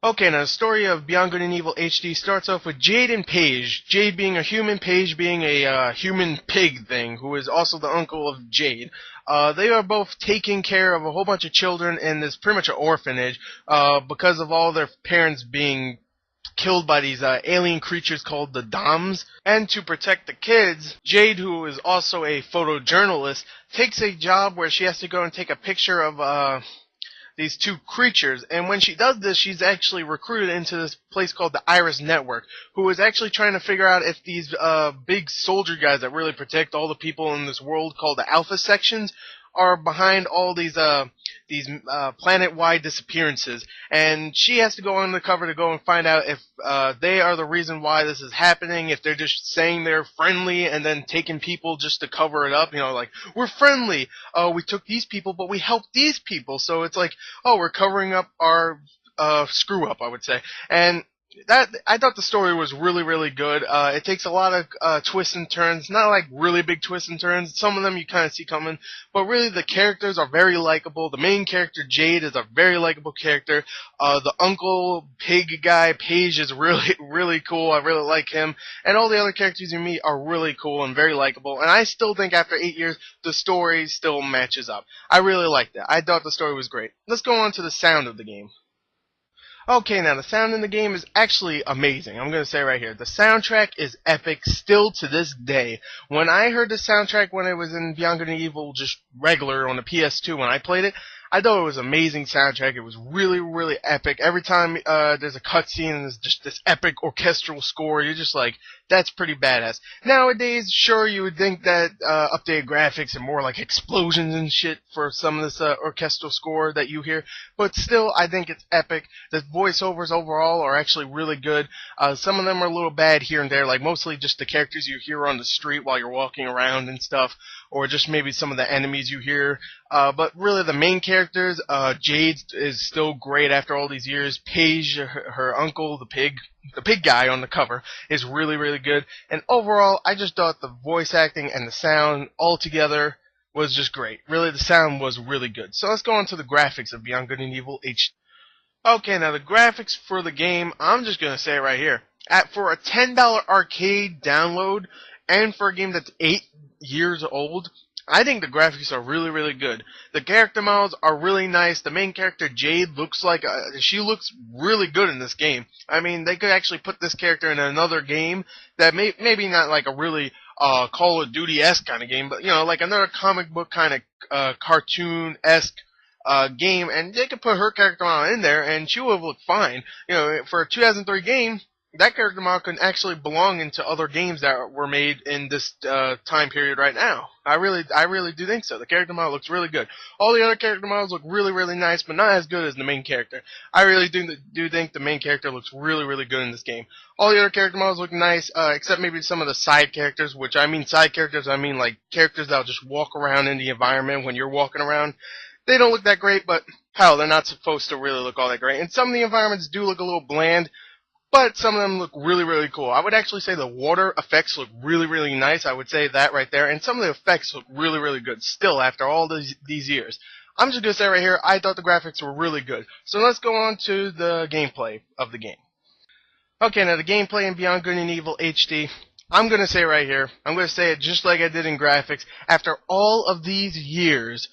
Okay, now the story of Beyond Good and Evil HD starts off with Jade and Paige. Jade being a human, Paige being a human pig thing, who is also the uncle of Jade. They are both taking care of a whole bunch of children in this pretty much an orphanage because of all their parents being killed by these alien creatures called the Doms. And to protect the kids, Jade, who is also a photojournalist, takes a job where she has to go and take a picture of these two creatures, and when she does this, she's actually recruited into this place called the Iris Network, who is actually trying to figure out if these big soldier guys that really protect all the people in this world called the Alpha Sections are behind all these planet-wide disappearances, and she has to go undercover to go and find out if they are the reason why this is happening, if they're just saying they're friendly and then taking people just to cover it up, like, we're friendly, we took these people, but we helped these people, so it's like, oh, we're covering up our screw-up, I would say, and that I thought the story was really, really good. It takes a lot of twists and turns, not like really big twists and turns. Some of them you kind of see coming, but really the characters are very likable. The main character, Jade, is a very likable character. The uncle pig guy, Paige, is really, really cool. I really like him, and all the other characters you meet are really cool and very likable. And I still think after 8 years, the story still matches up. I really liked it. I thought the story was great. Let's go on to the sound of the game. Okay, now the sound in the game is actually amazing. I'm going to say right here, the soundtrack is epic still to this day. When I heard the soundtrack when it was in Beyond Good and Evil, just regular on the PS2 when I played it, I thought it was an amazing soundtrack. It was really, really epic. Every time there's a cutscene and there's just this epic orchestral score, you're just like, that's pretty badass. Nowadays, sure, you would think that updated graphics and more like explosions and shit for some of this orchestral score that you hear, but still, I think it's epic. The voiceovers overall are actually really good. Some of them are a little bad here and there, like mostly just the characters you hear on the street while you're walking around and stuff, or just maybe some of the enemies you hear. But really, the main characters, Jade is still great after all these years. Paige, her uncle, the pig guy on the cover, is really, really good. And overall, I just thought the voice acting and the sound all together was just great. Really, the sound was really good. So let's go on to the graphics of Beyond Good and Evil HD. Okay, now the graphics for the game, I'm just going to say it right here. For a $10 arcade download, and for a game that's 8 years old, I think the graphics are really, really good. The character models are really nice. The main character, Jade, looks like she looks really good in this game. I mean, they could actually put this character in another game that maybe not like a really Call of Duty-esque kind of game, but like another comic book kind of cartoon-esque game, and they could put her character model in there, and she would look fine. For a 2003 game, that character model can actually belong into other games that were made in this time period right now. I really do think so. The character model looks really good. All the other character models look really, really nice, but not as good as the main character. I really do think the main character looks really, really good in this game. All the other character models look nice, except maybe some of the side characters, which I mean side characters, I mean like characters that'll just walk around in the environment when you're walking around. They don't look that great, but hell, they're not supposed to really look all that great. And some of the environments do look a little bland, but some of them look really, really cool. I would actually say the water effects look really, really nice. I would say that right there. And some of the effects look really, really good still after all these years. I'm just going to say right here, I thought the graphics were really good. So let's go on to the gameplay of the game. Okay, now the gameplay in Beyond Good and Evil HD, I'm going to say right here, I'm going to say it just like I did in graphics. After all of these years,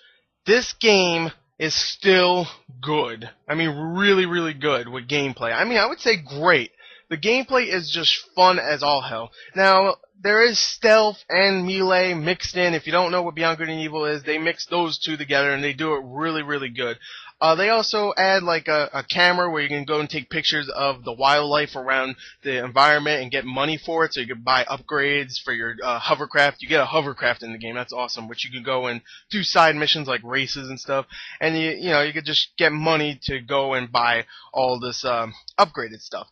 this game is still good. I mean, really, really good with gameplay. I mean, I would say great. The gameplay is just fun as all hell. Now, there is stealth and melee mixed in. If you don't know what Beyond Good and Evil is, they mix those two together, and they do it really, really good. They also add like a camera where you can go and take pictures of the wildlife around the environment and get money for it, so you can buy upgrades for your hovercraft. You get a hovercraft in the game, that's awesome, which you can go and do side missions like races and stuff, and you could just get money to go and buy all this upgraded stuff.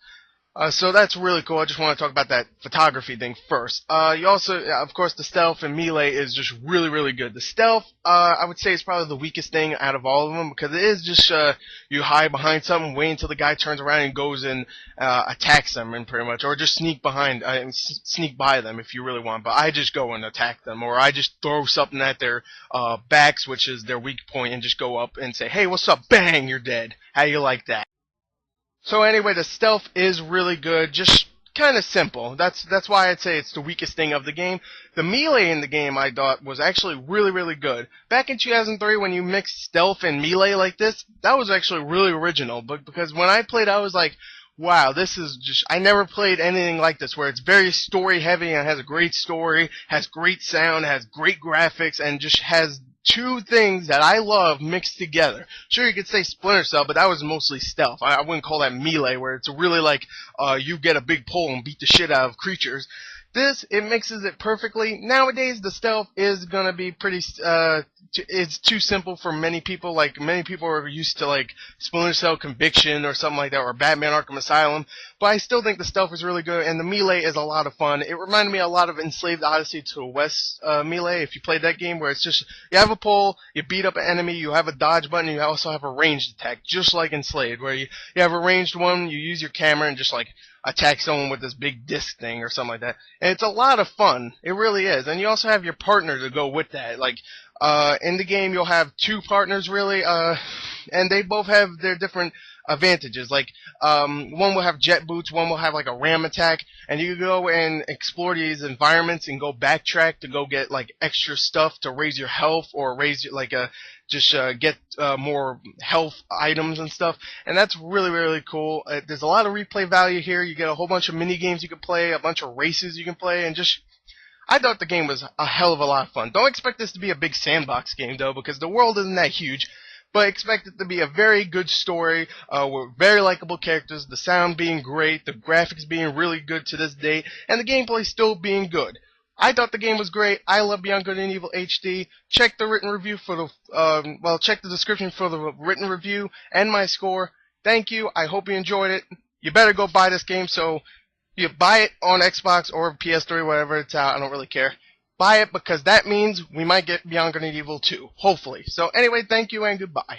So that's really cool. I just want to talk about that photography thing first. You also, of course, the stealth and melee is just really, really good. The stealth, I would say, is probably the weakest thing out of all of them, because it is just you hide behind something, wait until the guy turns around and goes and attacks them, and pretty much, or just sneak by them if you really want. But I just go and attack them, or I just throw something at their backs, which is their weak point, and just go up and say, "Hey, what's up?" Bang, you're dead. How you like that? So anyway, the stealth is really good, just kind of simple. That's why I'd say it's the weakest thing of the game. The melee in the game I thought was actually really good. Back in 2003 when you mixed stealth and melee like this, that was actually really original. But because when I played, I was like, wow, this is just, I never played anything like this where it's very story heavy and has a great story, has great sound, has great graphics, and just has two things that I love mixed together. Sure, you could say Splinter Cell, but that was mostly stealth. I wouldn't call that melee, where it's really like you get a big pole and beat the shit out of creatures. This, it mixes it perfectly. Nowadays, the stealth is gonna be pretty, it's too simple for many people. Like, many people are used to, like, Splinter Cell Conviction or something like that, or Batman Arkham Asylum. But I still think the stealth is really good, and the melee is a lot of fun. It reminded me a lot of Enslaved Odyssey to the West melee, if you played that game, where it's just, you have a pole, you beat up an enemy, you have a dodge button, you also have a ranged attack, just like Enslaved, where you have a ranged one, you use your camera and just, like, attack someone with this big disc thing or something like that. And it's a lot of fun. It really is. And you also have your partner to go with that. Like, in the game you'll have two partners really, and they both have their different advantages. Like, one will have jet boots, one will have like a ram attack, and you go and explore these environments and go backtrack to go get like extra stuff to raise your health or raise like get more health items and stuff, and that's really cool. There's a lot of replay value here. You get a whole bunch of mini games you can play, a bunch of races you can play, and just, I thought the game was a hell of a lot of fun. Don't expect this to be a big sandbox game though, because the world isn't that huge, but expect it to be a very good story with very likable characters, the sound being great, the graphics being really good to this date, and the gameplay still being good. I thought the game was great. I love Beyond Good and Evil HD. Check the written review for the, check the description for the written review and my score. Thank you. I hope you enjoyed it. You better go buy this game, so you buy it on Xbox or PS3, whatever it's out. I don't really care. Buy it because that means we might get Beyond Good and Evil 2. Hopefully. So anyway, thank you and goodbye.